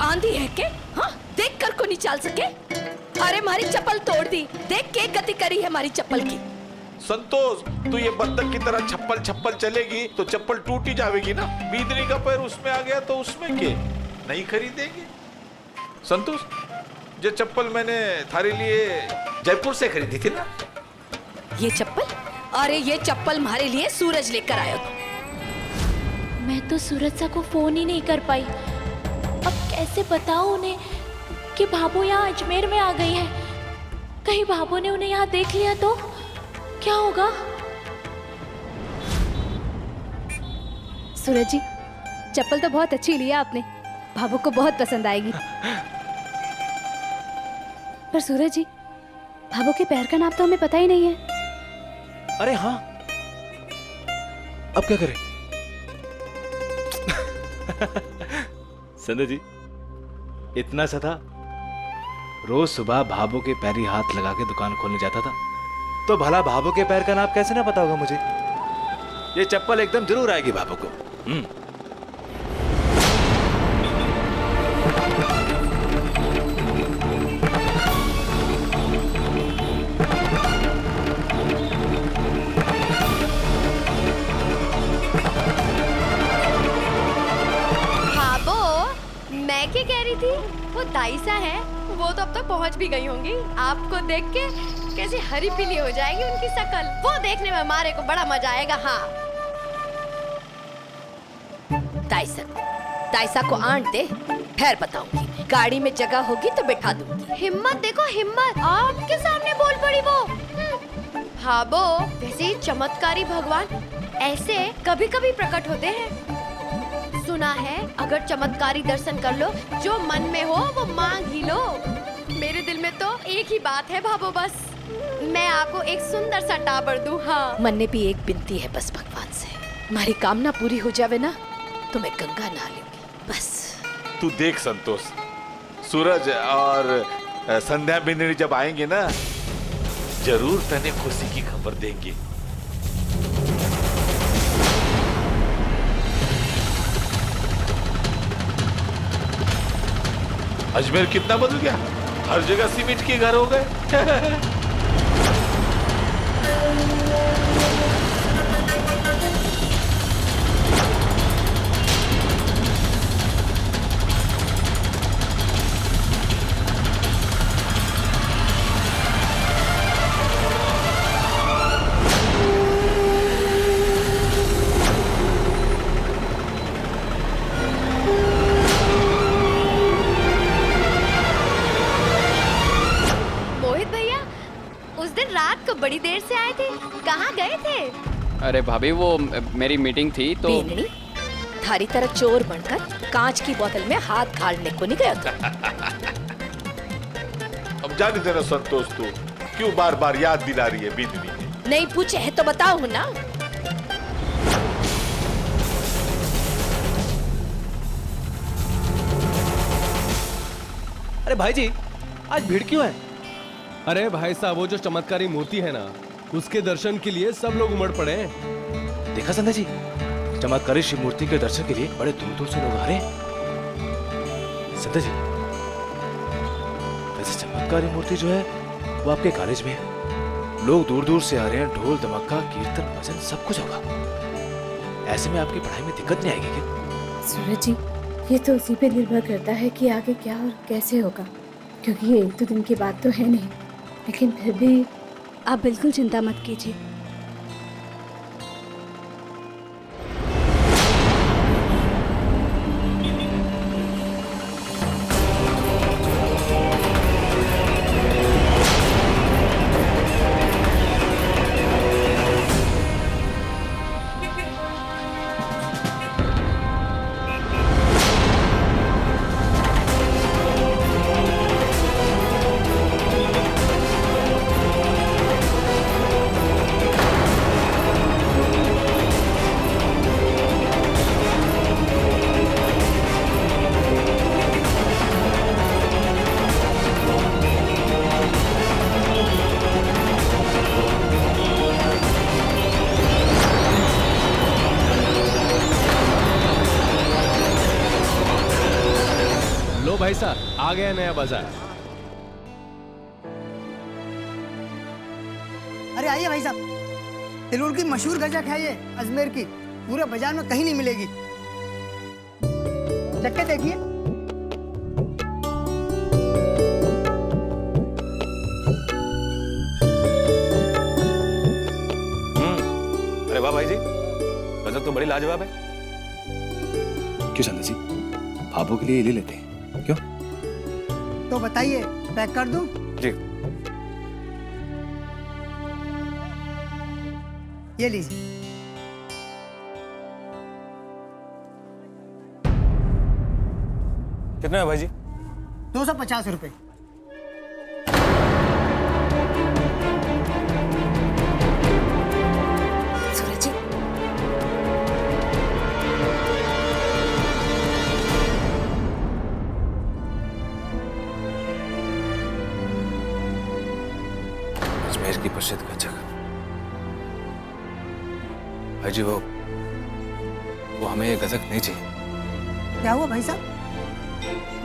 आंधी है के? हाँ, देख कर को नहीं चल सके? अरे हमारी चप्पल तोड़ दी, देख के गति करी है हमारी चप्पल की। संतोष, तू ये बत्तख की तरह छप्पल छप्पल चलेगी तो चप्पल टूट ही जाएगी ना। बीदनी का पैर उसमें आ गया तो उसमें के नहीं खरीदेंगे। संतोष, जो चप्पल मैंने थारे लिए जयपुर से खरीदी थी ना, ये चप्पल? अरे ये चप्पल हमारे लिए सूरज लेकर आया था। मैं तो सूरज सा को फोन ही नहीं कर पाई। अब कैसे बताऊं उन्हें कि भाभो यहाँ अजमेर में आ गई है। कहीं भाभो ने उन्हें यहाँ देख लिया तो क्या होगा? सूरज जी, चप्पल तो बहुत अच्छी ली है आपने, भाभो को बहुत पसंद आएगी। पर सूरज जी, भाभो के पैर का नाप तो हमें पता ही नहीं है। अरे हाँ, अब क्या करें? संजय जी, इतना सा था, रोज सुबह भाभो के पैरी हाथ लगा के दुकान खोलने जाता था, तो भला भाभो के पैर का नाप कैसे ना पता होगा मुझे? ये चप्पल एकदम जरूर आएगी भाभो को। मैं क्या कह रही थी, वो दाइसा है, वो तो अब तक पहुंच भी गई होंगी। आपको देख के कैसे हरी पीली हो जाएगी उनकी शकल, वो देखने में हमारे को बड़ा मजा आएगा। हाँ, दाइसा को आंट दे, फिर बताऊंगी। गाड़ी में जगह होगी तो बैठा दूंगी। हिम्मत देखो, हिम्मत, आपके सामने बोल पड़ी वो। भाभो, वैसे चमत्कारी भगवान ऐसे कभी कभी प्रकट होते हैं। सुना है अगर चमत्कारी दर्शन कर लो, जो मन में हो वो मांग ही लो। मेरे दिल में तो एक ही बात है भाभो, बस मैं आपको एक सुंदर सा टाबर दूं। हाँ, मन में भी एक बिनती है बस भगवान से, हमारी कामना पूरी हो जावे ना तो मैं गंगा नहा लूंगी बस। तू देख संतोष, सूरज और संध्या बिंदनी जब आएंगे ना, जरूर तने खुशी की खबर देंगे। अजमेर कितना बदल गया, हर जगह सीमेंट के घर हो गए। रात को बड़ी देर से आए थे, कहाँ गए थे? अरे भाभी, वो मेरी मीटिंग थी तो। बेननी, थारी तरह चोर बनकर कांच की बोतल में हाथ घालने को नहीं गया था। अब जाने देना संतोष, तू क्यों बार बार याद दिला रही है बिंदनी? नहीं पूछे है तो बताओ ना। अरे भाई जी, आज भीड़ क्यों है? अरे भाई साहब, वो जो चमत्कारी मूर्ति है ना, उसके दर्शन के लिए सब लोग उमड़ पड़े हैं। देखा संध्या जी, चमत्कारी शिव मूर्ति के दर्शन के लिए बड़े दूर दूर से लोग आ रहे हैं। संध्या जी, वैसे चमत्कारी मूर्ति जो है वो आपके कॉलेज में है, लोग दूर दूर से आ रहे हैं, ढोल धमाका कीर्तन भजन सब कुछ होगा। ऐसे में आपकी पढ़ाई में दिक्कत नहीं आएगी क्या? सूरज जी, ये तो उसी पे निर्भर करता है कि आगे क्या और कैसे होगा, क्योंकि ये एक दो दिन की बात तो है नहीं, लेकिन फिर भी आप बिल्कुल चिंता मत कीजिए। भाई साहब, आ गया नया बाजार। अरे आइए भाई साहब, तिलूर की मशहूर गजक है ये, अजमेर की, पूरे बाजार में कहीं नहीं मिलेगी। चक्के देखिए। अरे वाह भाई जी, गजब तो बड़ी लाजवाब है। क्यों संदा जी, भाभो के लिए ले लेते हैं, क्यों? तो बताइए, पैक कर दूं? जी। ये लीजिए। कितना है भाई जी? 250 रुपए। सूरज जी, अजमेर की प्रसिद्ध गजक। भाई जी, वो हमें ये गजक नहीं चाहिए। क्या हुआ भाई साहब?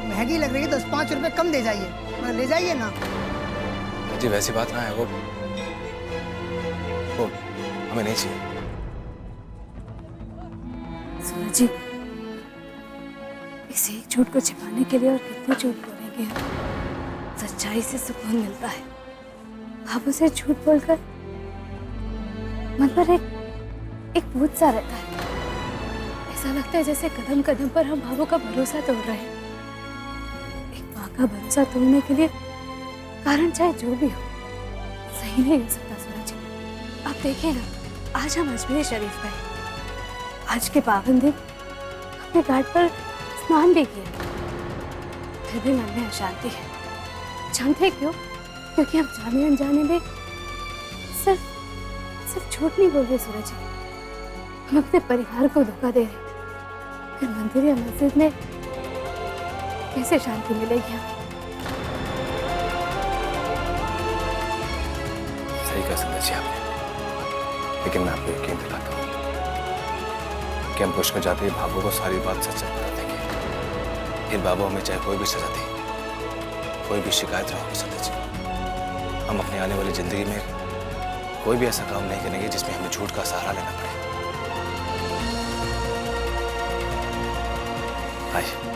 महंगी लग रही है, 10-5 रुपए कम दे जाइए, मगर ले जाइए ना। भाई जी वैसी बात ना है, वो हमें नहीं चाहिए। सूरज जी, इस एक झूठ को छिपाने के लिए और कितने झूठ बोलेंगे हम? सच्चाई से सुकून मिलता है। भाभो से झूठ बोलकर मन पर एक बोझ सा रहता है। ऐसा लगता है जैसे कदम कदम पर हम भाभो का भरोसा तोड़ रहे हैं। एक माँ का भरोसा तोड़ने के लिए कारण चाहे जो भी हो, सही नहीं हो सकता। सूरज जी, आप देखिए ना, आज हम अजमेर शरीफ गए। आज के पावन दिन हमने घाट पर स्नान भी किया, फिर भी मन में अशांति है। जानते क्यों? क्योंकि हम जाने अनजाने में सिर्फ झूठ नहीं बोल रहे सूरज जी, हम अपने परिवार को धोखा दे रहे। फिर मंदिर या मस्जिद में कैसे शांति मिलेगी हमें? सही कहा संदा जी आपने, लेकिन मैं आपको यकीन दिलाता हूँ कि हम पुष्कर जाते ही भाभो को सारी बात सच बता देंगे। फिर बाबू हमें चाहे कोई भी सजा दे, कोई भी शिकायत ना हो संदा जी, हम अपनी आने वाली जिंदगी में कोई भी ऐसा काम नहीं करेंगे जिसमें हमें झूठ का सहारा लेना पड़े। आइए।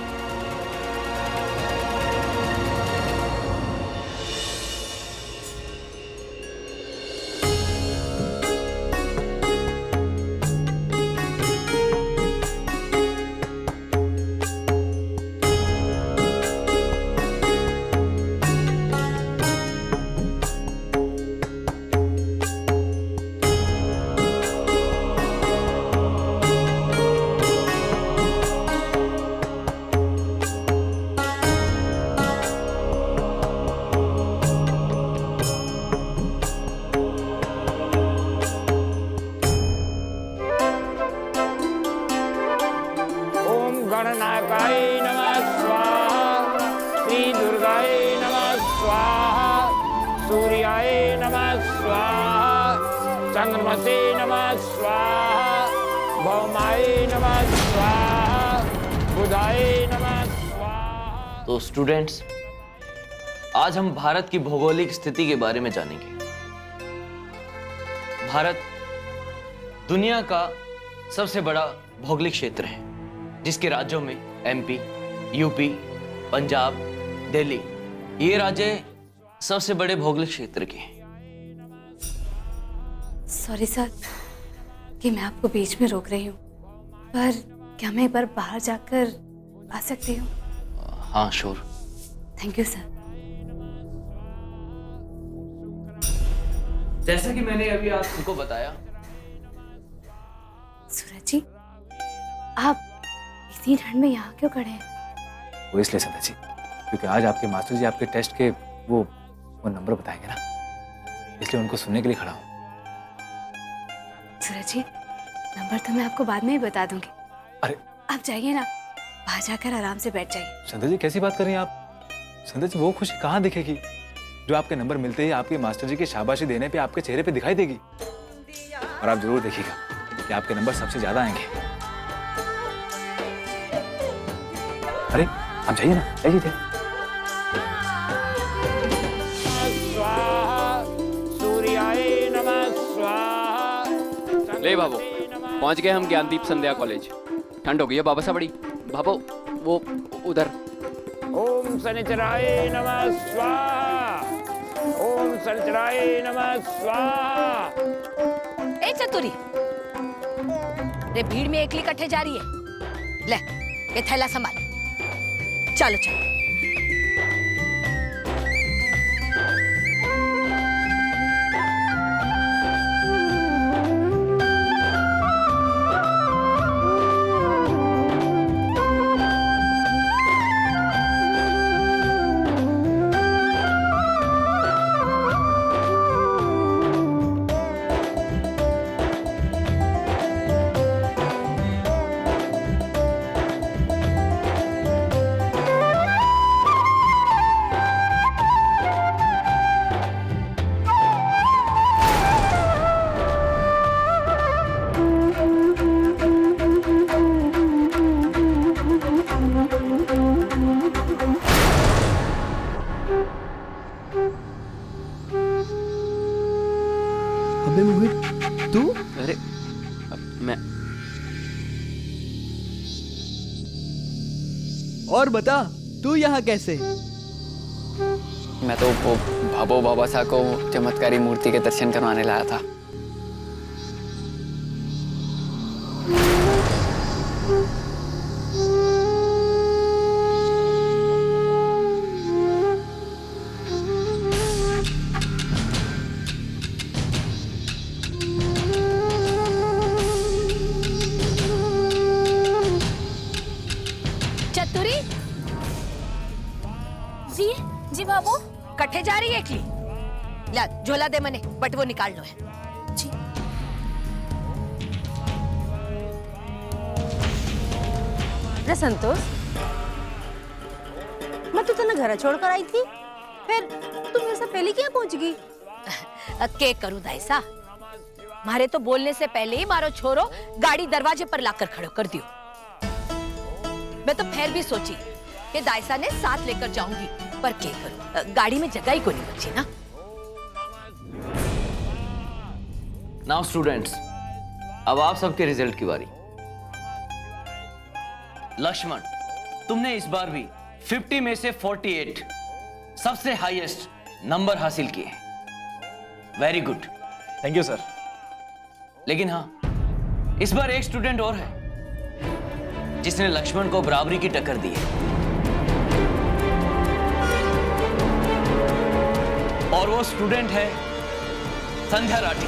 गणनायकाय नमः स्वाहा, श्री दुर्गाय नमः स्वाहा, सूर्याय नमः स्वाहा, चंद्रमसे नमः स्वाहा, भौमाय नमः स्वाहा, बुधाय नमः स्वाहा। तो स्टूडेंट्स, आज हम भारत की भौगोलिक स्थिति के बारे में जानेंगे। भारत दुनिया का सबसे बड़ा भौगोलिक क्षेत्र है, जिसके राज्यों में एमपी, यूपी, पंजाब, दिल्ली, ये राज्य सबसे बड़े भौगोलिक क्षेत्र के हैं। सॉरी सर कि मैं आपको बीच में रोक रही हूँ, पर क्या मैं एक बार बाहर जाकर आ सकती हूँ? हाँ श्योर। Thank you sir. जैसा कि मैंने अभी आपको बताया, सूरज जी, आप इतनी ठंड में यहाँ क्यों खड़े हैं? वो इसलिए संदा जी, क्योंकि आज आपके मास्टर जी आपके टेस्ट के वो नंबर बताएंगे ना, इसलिए उनको सुनने के लिए खड़ा हूँ। सूरज जी, नंबर तो मैं आपको बाद में ही बता दूंगी। अरे आप जाइए ना, बाहर जाकर आराम से बैठ जाइए। संदा जी कैसी बात कर रही हैं आप? संदा जी वो खुशी कहाँ दिखेगी जो आपके नंबर मिलते ही आपके मास्टर जी की शाबाशी देने पे आपके चेहरे पे दिखाई देगी। और आप जरूर देखिएगा कि आपके नंबर सबसे ज्यादा आएंगे। अरे आप जाइए ना, जाइए। स्वाहा सूर्याय नमः स्वाहा। ले भाबो, पहुंच गए हम ज्ञानदीप संध्या कॉलेज। ठंड हो गई है बाबा सा बड़ी। भाबो वो उधर। ओम शनिचराय नमः स्वाहा। ओम शनिचराय नमः स्वाहा। ए चतुरी, रे भीड़ में एकली कट्ठे जा रही है। ले ये थैला संभाल। चलो चलो। अबे मोहित, तू? अरे मैं और बता, तू यहाँ कैसे? मैं तो वो भाबो बाबा सा को चमत्कारी मूर्ति के दर्शन करवाने लाया था। चतुरी जी जी बाबू। कट्ठे जा रही है एकली। ला झोला दे मने, बट वो निकाल लो है। जी। अरे संतोष, मैं तो तेने घर छोड़कर आई थी, फिर तू मेरे से पहले क्या पहुंच गई? के करूं दाइसा, मारे तो बोलने से पहले ही मारो छोरो गाड़ी दरवाजे पर लाकर खड़ो कर दियो। मैं तो फिर भी सोची कि दाइसा ने साथ लेकर जाऊंगी, पर क्या करूं, गाड़ी में जगह ही को नहीं बची ना। नाउ स्टूडेंट्स, अब आप सबके रिजल्ट की बारी। लक्ष्मण, तुमने इस बार भी 50 में से 48 सबसे हाईएस्ट नंबर हासिल किए। Very good. Thank you sir. लेकिन हाँ, इस बार एक स्टूडेंट और है जिसने लक्ष्मण को बराबरी की टक्कर दी है, और वो स्टूडेंट है Sandhya Rathi.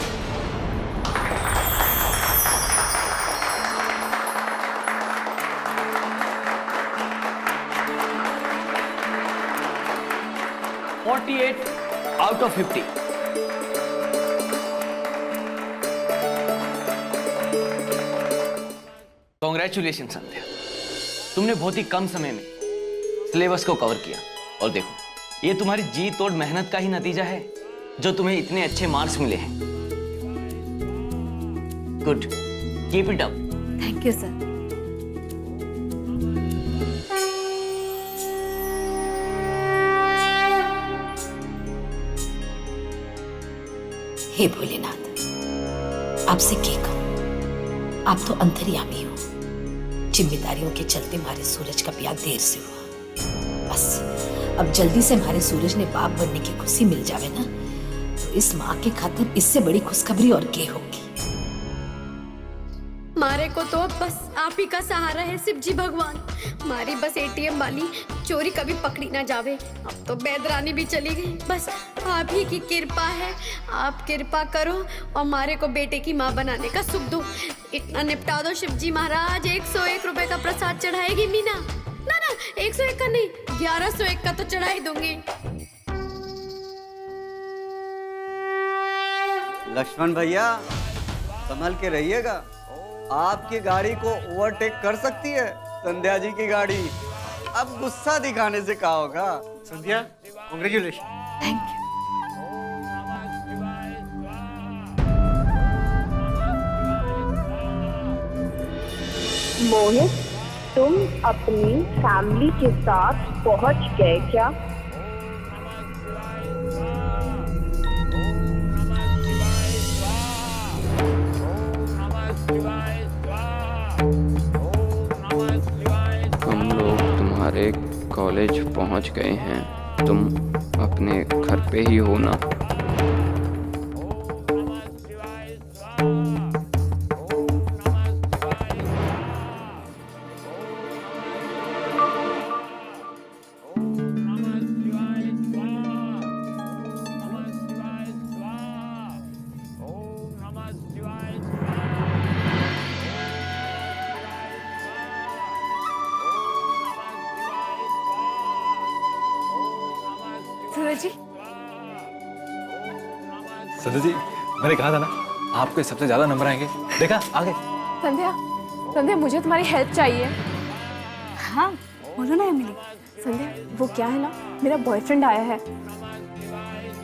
Out of 50। Congratulation Sandhya, तुमने बहुत ही कम समय में सिलेबस को कवर किया, और देखो ये तुम्हारी जी तोड़ मेहनत का ही नतीजा है जो तुम्हें इतने अच्छे मार्क्स मिले हैं। Good, keep it up. Thank you sir. हे भोलेनाथ, आपसे क्या कहूं, आप तो अंतर्यामी हो। जिम्मेदारियों के चलते हमारे सूरज का ब्याह देर से हुआ। बस अब जल्दी से हमारे सूरज ने बाप बनने की खुशी मिल जावे ना, तो इस माँ के खातिर इससे बड़ी खुशखबरी और क्या होगी। मारे को तो बस आप ही का सहारा है शिव जी भगवान। मारी बस एटीएम वाली चोरी कभी पकड़ी ना जावे। अब तो बैदरानी भी चली गई, बस आप ही की कृपा है। आप कृपा करो और मारे को बेटे की माँ बनाने का सुख दो। इतना निपटा दो शिव जी महाराज। 101 रुपए का प्रसाद चढ़ाएगी मीना? ना ना, 101 का नहीं, 1101 का तो चढ़ा ही दूंगी। लक्ष्मण भैया, संभल के रहिएगा, आपकी गाड़ी को ओवरटेक कर सकती है संध्या जी की गाड़ी। अब गुस्सा दिखाने से क्या होगा? Sandhya, congratulation. Thank you. Mohit, तुम अपनी फैमिली के साथ पहुंच गए क्या? हम लोग तुम्हारे कॉलेज पहुंच गए हैं। तुम अपने घर पे ही हो ना? सूरज जी, संध्या जी, मैंने कहा था ना आपके सबसे ज्यादा नंबर आएंगे। देखा आगे। संध्या, संध्या मुझे तुम्हारी हेल्प चाहिए। हाँ बोलो ना एमिली। संध्या वो क्या है ना, मेरा बॉयफ्रेंड आया है,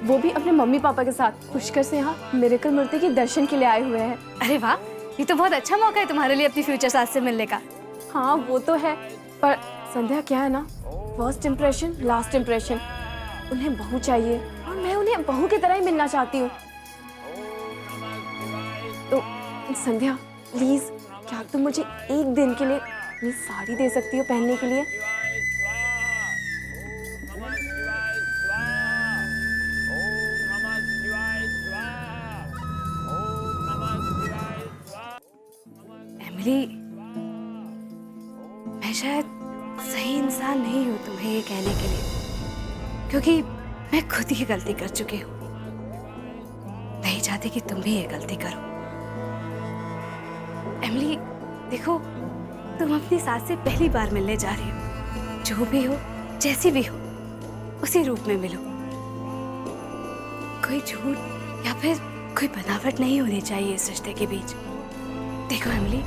वो भी अपने मम्मी पापा के साथ पुष्कर से यहाँ मिरेकल मूर्ति के दर्शन के लिए आए हुए हैं। अरे वाह, ये तो बहुत अच्छा मौका है तुम्हारे लिए अपनी फ्यूचर सास से मिलने का। हाँ वो तो है, पर संध्या क्या है ना, फर्स्ट इम्प्रेशन लास्ट इम्प्रेशन। उन्हें बहू चाहिए और मैं उन्हें बहू की तरह ही मिलना चाहती हूँ। तो संध्या प्लीज, क्या तुम मुझे एक दिन के लिए अपनी साड़ी दे सकती हो पहनने के लिए? एमिली, मैं शायद सही इंसान नहीं हूँ तुम्हें ये कहने के लिए, क्योंकि मैं खुद ही गलती कर चुकी हूँ। नहीं चाहती कि तुम भी ये गलती करो। एमिली देखो, तुम अपनी सास से पहली बार मिलने जा रही हो। जो भी हो, जैसी भी हो, उसी रूप में मिलो। कोई झूठ या फिर कोई बनावट नहीं होनी चाहिए इस रिश्ते के बीच। देखो एमिली,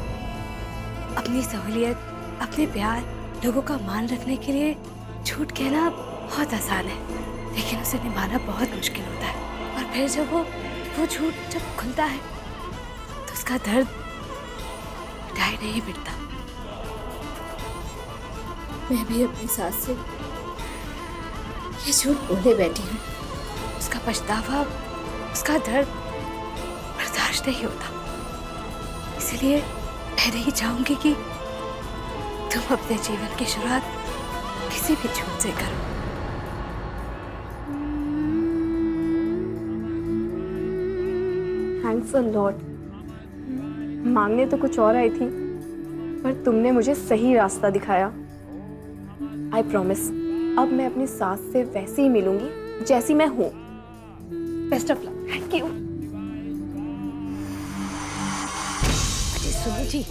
अपनी सहूलियत, अपने प्यार, लोगों का मान रखने के लिए झूठ कहना बहुत आसान है, लेकिन उसे निभाना बहुत मुश्किल होता है। और फिर जब वो झूठ जब खुलता है तो उसका दर्द मिटाए नहीं मिटता। मैं भी अपनी सास से ये झूठ बोले बैठी हूँ। उसका पछतावा, उसका दर्द बर्दाश्त नहीं होता। इसलिए मैं नहीं चाहूंगी कि तुम अपने जीवन की शुरुआत किसी भी झूठ से करो। Thanks a lot. मांगने तो कुछ और आई थी, पर तुमने मुझे सही रास्ता दिखाया। आई प्रॉमिस, अब मैं अपनी सास से वैसे ही मिलूंगी जैसी मैं हूँ। Best of luck. Thank you. अजी सुनो जी,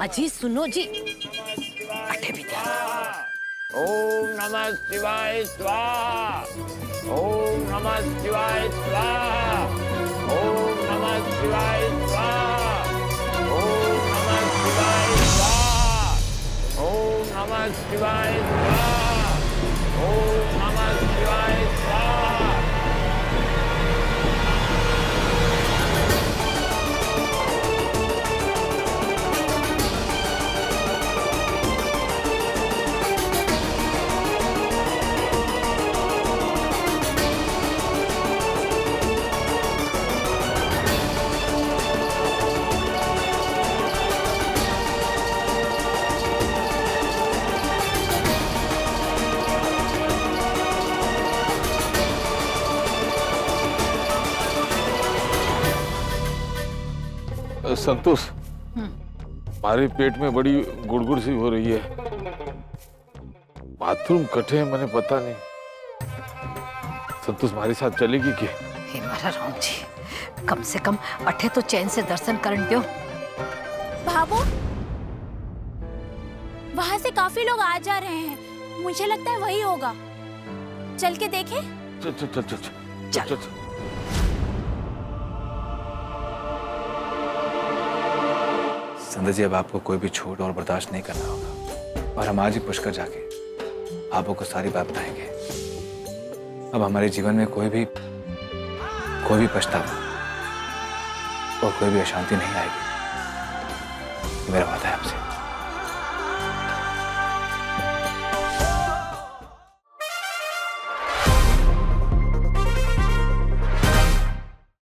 अजी सुनो जी, अठे भी ध्यान। ओम नमः शिवाय स्वाहा। ओम नमः शिवाय स्वाहा। ओम नमः शिवाय स्वाहा। ओम नमः शिवाय स्वाहा। ओम नमः शिवाय स्वाहा। ओम नमः शिवाय स्वाहा। संतोष, हमारे पेट में बड़ी गुड़गुड़ सी हो रही है। बाथरूम कटे हैं, मैंने पता नहीं। संतोष हमारे साथ चलेगी क्या? हे मारा राम जी, कम से कम अठे तो चैन से दर्शन करन दो। भाभो, वहाँ से काफी लोग आ जा रहे हैं, मुझे लगता है वही होगा। चल के देखें? चल चल चल चल चल चल चल। संध्या जी, अब आपको कोई भी छूट और बर्दाश्त नहीं करना होगा, और हम आज ही पुष्कर जाके आपको को सारी बात बताएंगे। अब हमारे जीवन में कोई भी पछतावा और कोई भी अशांति नहीं आएगी। मेरा वादा है आपसे।